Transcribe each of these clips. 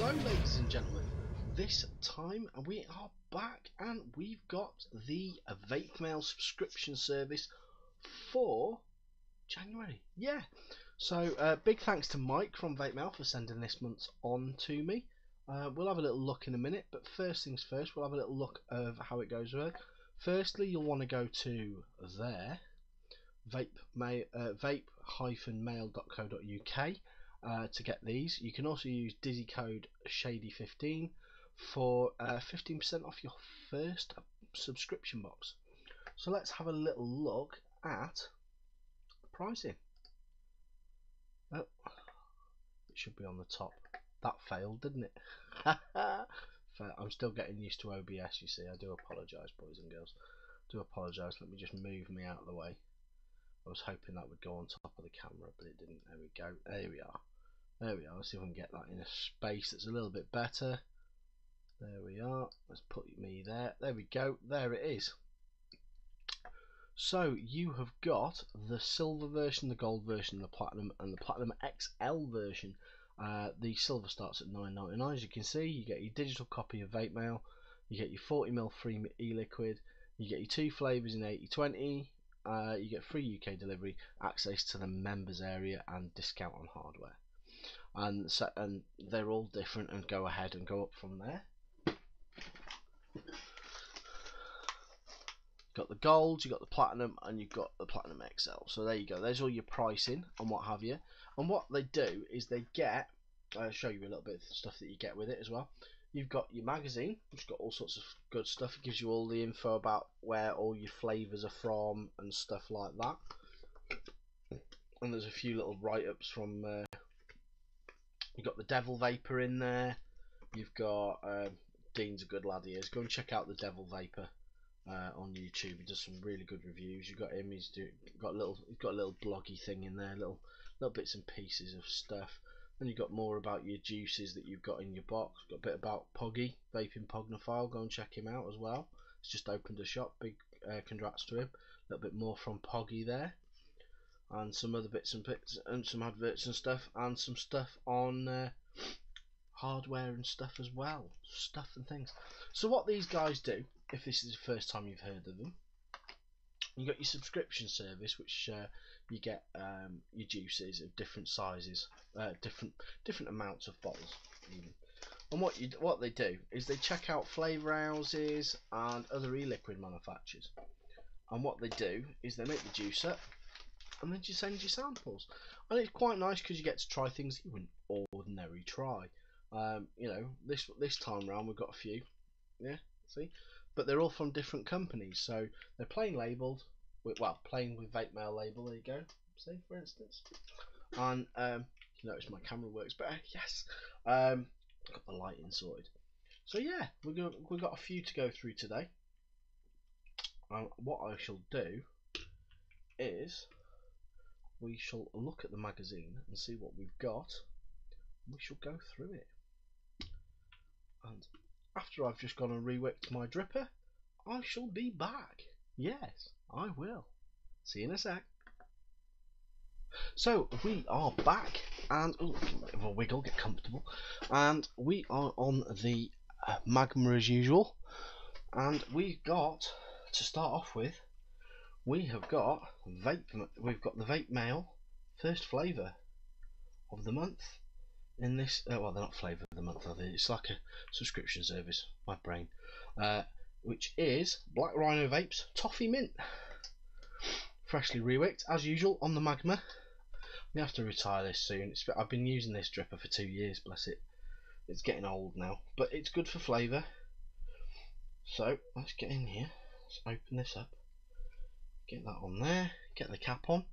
So, ladies and gentlemen, this time we are back and we've got the Vape Mail subscription service for January. Yeah. So, big thanks to Mike from Vape Mail for sending this month's on to me. We'll have a little look in a minute, but first things first, we'll have a little look of how it goes. Firstly, you'll want to go to there, vape-mail.co.uk. To get these. You can also use Dizzy code Shady15 for 15% off your first subscription box. So let's have a little look at pricing. Oh, it should be on the top. That failed, didn't it? I'm still getting used to OBS, you see. I do apologise, boys and girls. I do apologise. Let me just move me out of the way. I was hoping that would go on top of the camera, but it didn't. There we go. There we are. There we are. Let's see if we can get that in a space that's a little bit better. There we are. Let's put me there. There we go. There it is. So you have got the silver version, the gold version, the platinum, and the platinum XL version. The silver starts at $9.99. As you can see, you get your digital copy of Vape Mail. You get your 40ml free e-liquid. You get your 2 flavours in 80/20. You get free UK delivery, access to the members area, and discount on hardware. And they're all different, and go ahead and go up from there. You've got the gold, you've got the platinum, and you've got the platinum XL. So there you go. There's all your pricing and what have you. And what they do is they get, I'll show you a little bit of stuff that you get with it as well. You've got your magazine, which has got all sorts of good stuff. It gives you all the info about where all your flavours are from and stuff like that. And there's a few little write-ups from you've got the Devil Vapor in there. You've got Dean's a good lad he is. Go and check out the Devil Vapor on YouTube. He does some really good reviews. You've got him. He's got a little bloggy thing in there, little bits and pieces of stuff. Then you've got more about your juices that you've got in your box. Got a bit about Poggy, Vaping Pognophile. Go and check him out as well. He's just opened a shop. Big congrats to him. A little bit more from Poggy there. And some other bits and bits, and some adverts and stuff, and some stuff on hardware and stuff as well, stuff and things. So what these guys do, if this is the first time you've heard of them, you got your subscription service, which you get your juices of different sizes, different amounts of bottles, even. And what they do is they check out flavour houses and other e-liquid manufacturers, and what they do is they make the juice up. And then you send your samples, and it's quite nice because you get to try things that you wouldn't ordinarily try. You know, this time round we've got a few, yeah, see, but they're all from different companies, so they're plain labelled, plain with Vape Mail label. There you go. See, for instance, and you notice my camera works better. Yes, got the lighting sorted. So yeah, we've got a few to go through today. What I shall do is, we shall look at the magazine and see what we've got. We shall go through it. And after I've just gone and re-wicked my dripper, I shall be back. Yes, I will. See you in a sec. So, we are back, and a bit of a wiggle, get comfortable. And we are on the Magma as usual. And we've got, to start off with, we have got we've got the Vape Mail first flavour of the month in this. Well, they're not flavour of the month, are they? It's like a subscription service. My brain, which is Black Rhino Vapes Toffee Mint, freshly rewicked as usual on the Magma. We have to retire this soon. I've been using this dripper for 2 years. Bless it. It's getting old now, but it's good for flavour. So let's get in here. Let's open this up. Get that on there, get the cap on,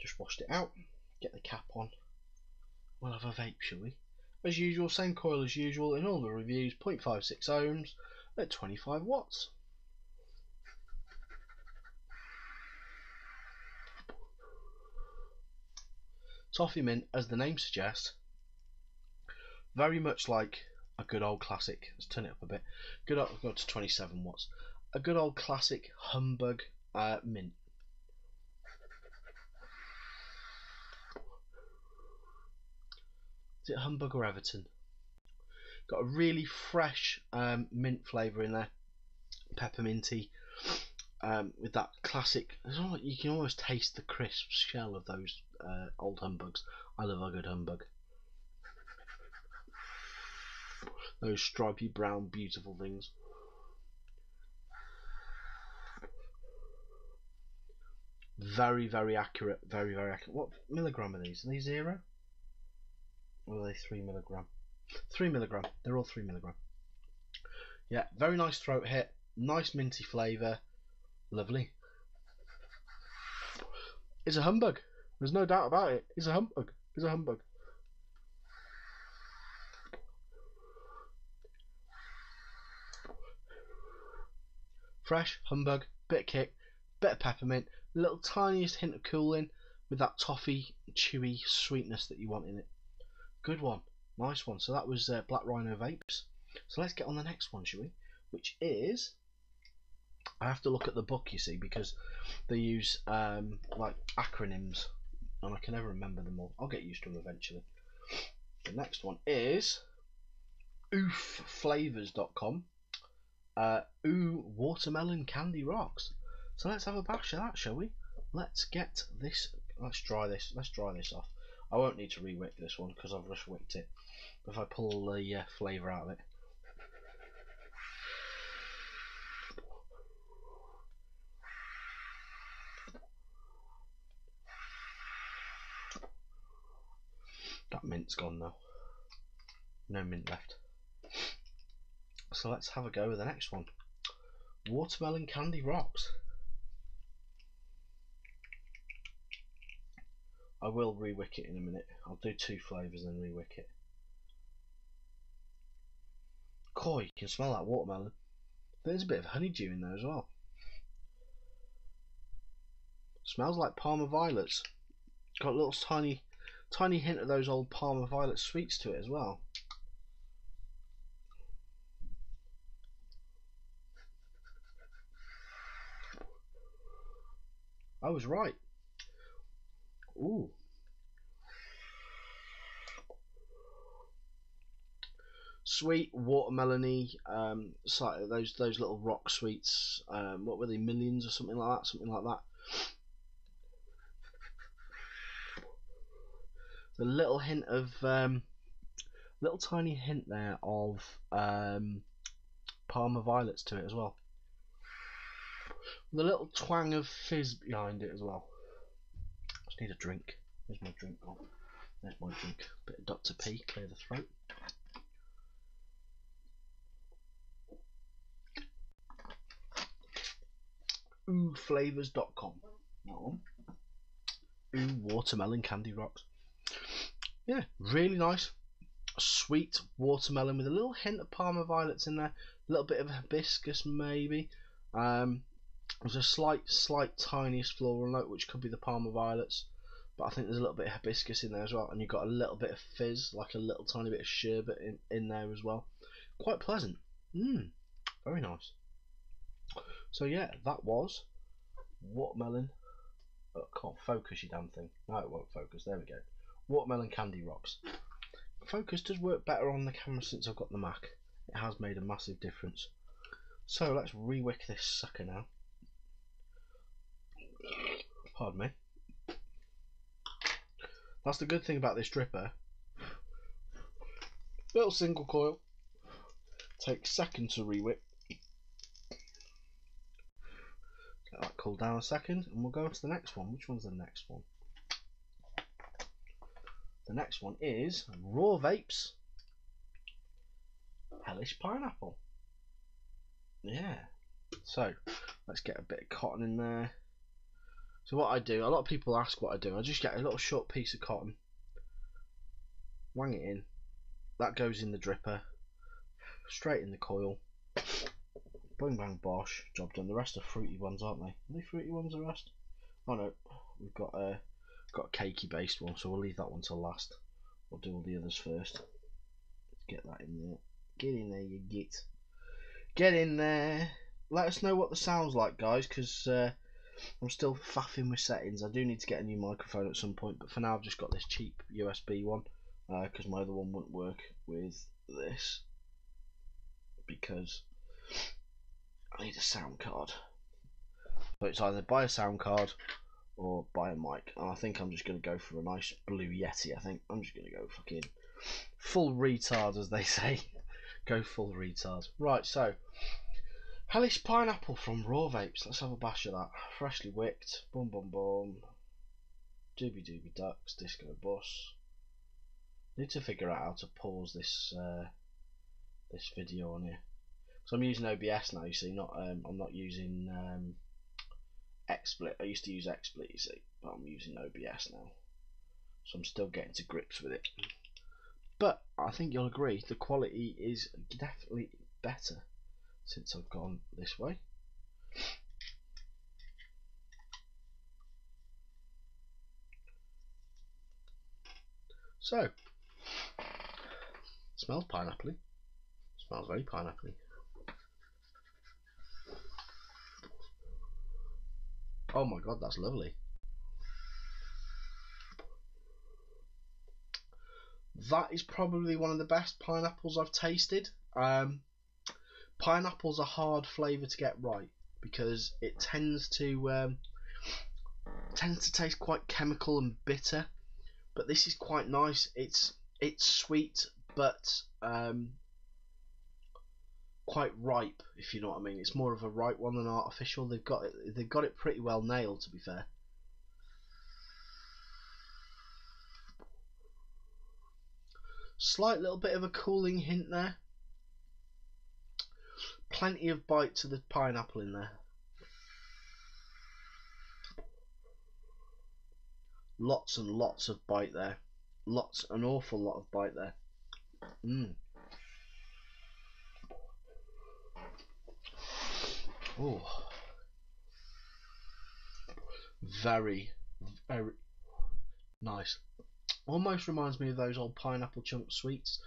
just washed it out, get the cap on, we'll have a vape, shall we? As usual, same coil as usual in all the reviews, 0.56 ohms at 25 watts. Toffee Mint, as the name suggests, very much like a good old classic. Let's turn it up a bit. Go to 27 watts. A good old classic humbug mint. Is it Humbug or Everton? Got a really fresh mint flavour in there, pepperminty, with that classic. You can almost taste the crisp shell of those old humbugs. I love a good humbug. Those stripy brown beautiful things. Very, very accurate. Very, very accurate. What milligram are these? Are they 0? Or are they 3 milligram? 3 milligram. They're all 3 milligram. Yeah, very nice throat hit. Nice minty flavour. Lovely. It's a humbug. There's no doubt about it. It's a humbug. It's a humbug. Fresh humbug, bit of kick, bit of peppermint, little tiniest hint of cooling with that toffee, chewy sweetness that you want in it. Good one, nice one. So that was Black Rhino Vapes. So let's get on the next one, shall we? Which is, I have to look at the book, you see, because they use like acronyms, and I can never remember them all. I'll get used to them eventually. The next one is oofflavors.com. Ooh watermelon candy rocks. So let's have a bash of that, shall we? Let's get this. Let's dry this off. I won't need to re-wick this one because I've just wicked it. But if I pull the flavour out of it. That mint's gone now. No mint left. So let's have a go with the next one. Watermelon candy rocks. I will re-wick it in a minute. I'll do 2 flavours and then re-wick it. Coy, you can smell that watermelon. There's a bit of honeydew in there as well. Smells like Parma violets. Got a little tiny hint of those old Parma violet sweets to it as well. I was right. Ooh. Sweet watermelony, those little rock sweets. What were they? Millions or something like that. Something like that. The little hint of little tiny hint there of Parma violets to it as well. The little twang of fizz behind it as well. Just need a drink. Where's my drink gone? There's my drink. Bit of Dr. P, clear the throat. oofflavors.com. That one. Ooh watermelon candy rocks. Yeah, really nice. Sweet watermelon with a little hint of Parma violets in there. A little bit of hibiscus maybe. There's a slight tiniest floral note which could be the Parma violets, but I think there's a little bit of hibiscus in there as well, and you've got a little bit of fizz, like a little tiny bit of sherbet in there as well. Quite pleasant. Very nice. So yeah, that was watermelon. Oh, can't focus, you damn thing. No, it won't focus. There we go. Watermelon candy rocks. Focus does work better on the camera since I've got the Mac. It has made a massive difference. So let's re-wick this sucker now. Pardon me. That's the good thing about this dripper. Little single coil. Takes seconds to re-wick. Get that cool down a second and we'll go on to the next one. Which one's the next one? The next one is Raw Vapes Hellish Pineapple. Yeah. So let's get a bit of cotton in there. So what I do, a lot of people ask what I do. I just get a little short piece of cotton, wang it in. That goes in the dripper, straight in the coil. Bang bang bosh, job done. The rest are fruity ones, aren't they? Are they fruity ones, the rest? Oh no, we've got a cakey based one, so we'll leave that one till last. We'll do all the others first. Let's get that in there. Get in there, you git. Get in there. Let us know what the sound's like, guys, because I'm still faffing with settings. I do need to get a new microphone at some point, but for now I've just got this cheap USB one because my other one wouldn't work with this. because I need a sound card. So it's either buy a sound card or buy a mic, and I think I'm just going to go for a nice blue Yeti. I think I'm just going to go fucking full retard, as they say. Go full retard. Right, so Hellish Pineapple from Raw Vapes. Let's have a bash of that. Freshly wicked. Boom, boom, boom. Doobie doobie ducks. Disco bus. Need to figure out how to pause this this video on here. So I'm using OBS now. You see, I'm not using XSplit. I used to use XSplit, you see, but I'm using OBS now. So I'm still getting to grips with it. But I think you'll agree the quality is definitely better since I've gone this way. So, smells pineapple-y. Smells very pineapple-y. Oh my god, that's lovely. That is probably one of the best pineapples I've tasted. Pineapple's a hard flavour to get right because it tends to taste quite chemical and bitter, but this is quite nice. It's sweet but quite ripe, if you know what I mean. It's more of a ripe one than artificial. They've got it pretty well nailed, to be fair. Slight little bit of a cooling hint there. Plenty of bite to the pineapple in there. Lots and lots of bite there. An awful lot of bite there. Oh, very, very nice. Almost reminds me of those old pineapple chunk sweets,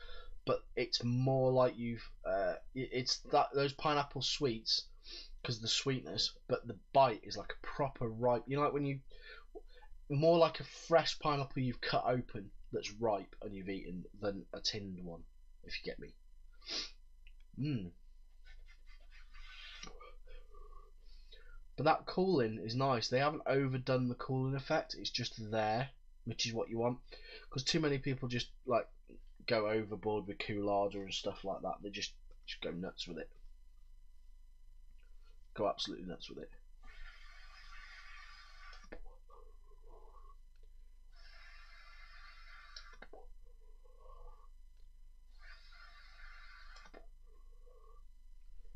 but it's more like it's those pineapple sweets because of the sweetness, but the bite is like a proper ripe. You know, like when more like a fresh pineapple you've cut open that's ripe and you've eaten than a tinned one, if you get me. But that cooling is nice. They haven't overdone the cooling effect. It's just there, which is what you want. Because too many people just like go overboard with Coolada and stuff like that. They just go nuts with it. Go absolutely nuts with it.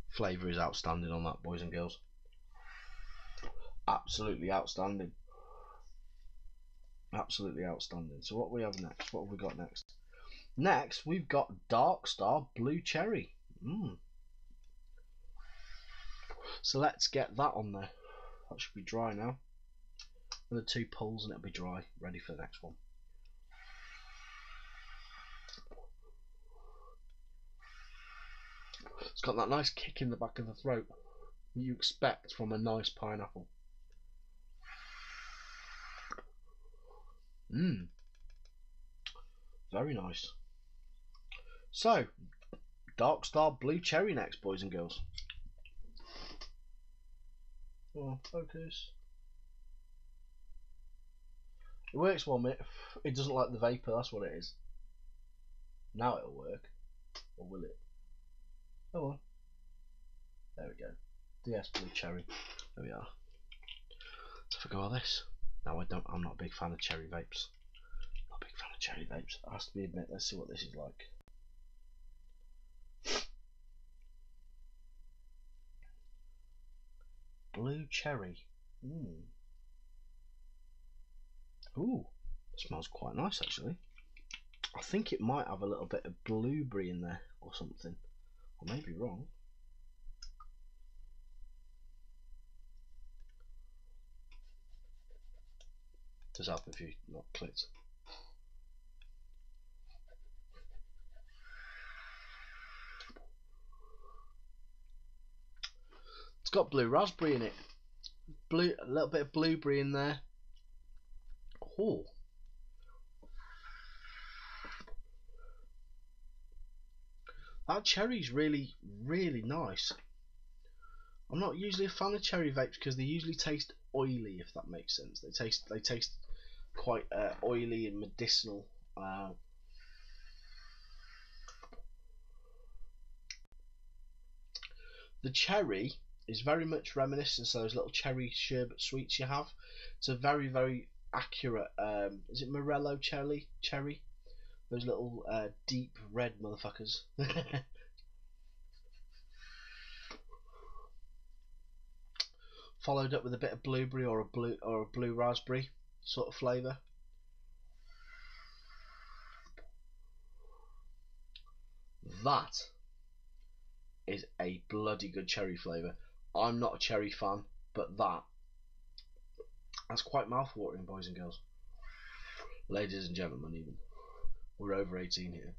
Flavour is outstanding on that, boys and girls. Absolutely outstanding. Absolutely outstanding. So what we have next? What have we got next? Next we've got Dark Star Blue Cherry. So let's get that on there. That should be dry now. Another 2 pulls and it'll be dry, ready for the next one. It's got that nice kick in the back of the throat that you expect from a nice pineapple. Very nice. So, Dark Star Blue Cherry next, boys and girls. Oh, focus. It works 1 minute. It doesn't like the vapor, that's what it is. Now it'll work. Or will it? Oh well. There we go. DS Blue Cherry. There we are. Let's have a go at this. No, I'm not a big fan of cherry vapes. Not a big fan of cherry vapes. It has to be admitted. Let's see what this is like. Blue cherry. Ooh, it smells quite nice actually. I think it might have a little bit of blueberry in there or something. I may be wrong. Does help if you not clicked. It's got blue raspberry in it. A little bit of blueberry in there. Oh. That cherry's really, really nice. I'm not usually a fan of cherry vapes because they usually taste oily, if that makes sense. They taste quite oily and medicinal. The cherry is very much reminiscent of those little cherry sherbet sweets you have. It's a very, very accurate. Is it Morello cherry? Those little deep red motherfuckers. Followed up with a bit of blueberry or a blue raspberry sort of flavour. That is a bloody good cherry flavour. I'm not a cherry fan, but that's quite mouthwatering, boys and girls. Ladies and gentlemen, even. We're over 18 here.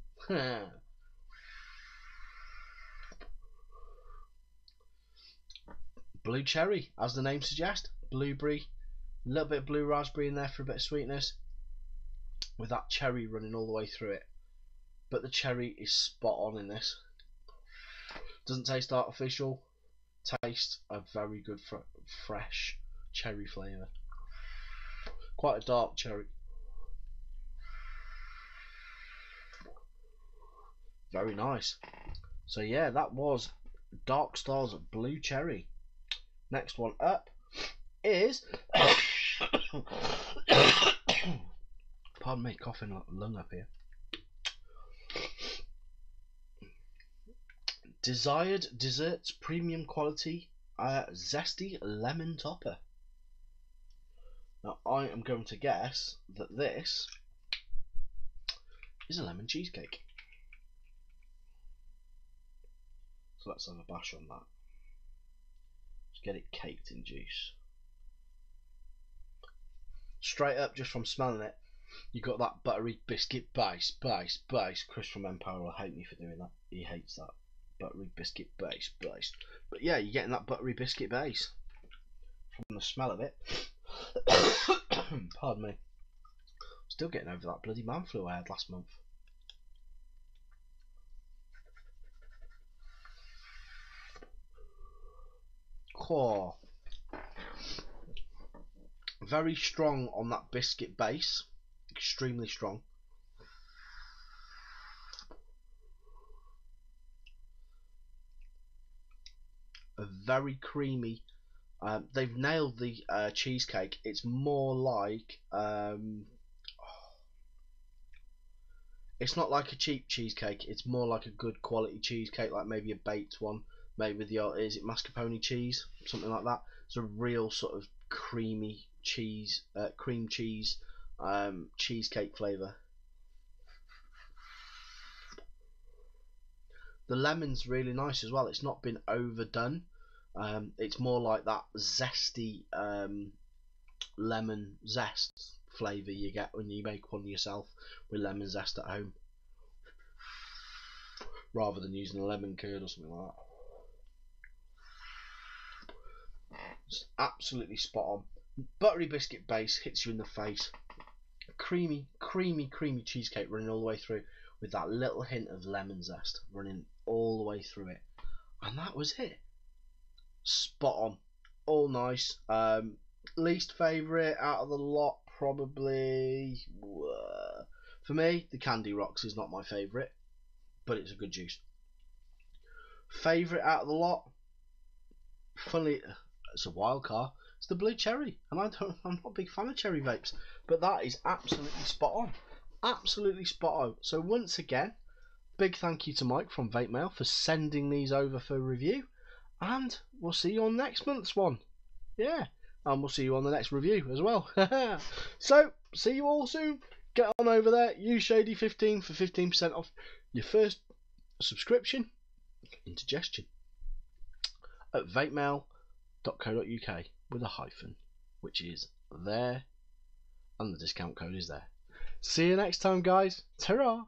Blue cherry, as the name suggests. Blueberry, a little bit of blue raspberry in there for a bit of sweetness, with that cherry running all the way through it. But the cherry is spot on in this. Doesn't taste artificial. Tastes a very good fresh cherry flavour. Quite a dark cherry. Very nice. So yeah, that was Dark Star's Blue Cherry. Next one up is pardon me, coughing lung up here. Desired Desserts Premium Quality Zesty Lemon Topper. Now I am going to guess that this is a lemon cheesecake. So let's have a bash on that. Let's get it caked in juice. Straight up, just from smelling it, you got that buttery biscuit base. Chris from Empire will hate me for doing that. He hates that. Buttery biscuit base. But yeah, you're getting that buttery biscuit base from the smell of it. Pardon me. Still getting over that bloody man flu I had last month. Oh. Very strong on that biscuit base. Extremely strong. A very creamy. They've nailed the cheesecake. It's more like it's not like a cheap cheesecake. It's more like a good quality cheesecake, like maybe a baked one, maybe with the is it mascarpone cheese, something like that. It's a real sort of creamy cheese, cream cheese, cheesecake flavour. The lemon's really nice as well. It's not been overdone. It's more like that zesty lemon zest flavour you get when you make one yourself with lemon zest at home, rather than using a lemon curd or something like that. It's absolutely spot on. Buttery biscuit base hits you in the face. Creamy cheesecake running all the way through with that little hint of lemon zest running all the way through it, and that was it. Spot on, all nice. Least favourite out of the lot, probably for me, the Candy Rocks is not my favourite, but it's a good juice. Favourite out of the lot, funnily, it's a wild card. It's the Blue Cherry, and I'm not a big fan of cherry vapes, but that is absolutely spot on. Absolutely spot on. So once again, big thank you to Mike from Vape Mail for sending these over for review, and we'll see you on next month's one. Yeah, and we'll see you on the next review as well. So see you all soon. Get on over there, use Shady15 for 15% off your first subscription. Indigestion at vapemail.co.uk with a hyphen, which is there, and the discount code is there. See you next time, guys. Ta-ra!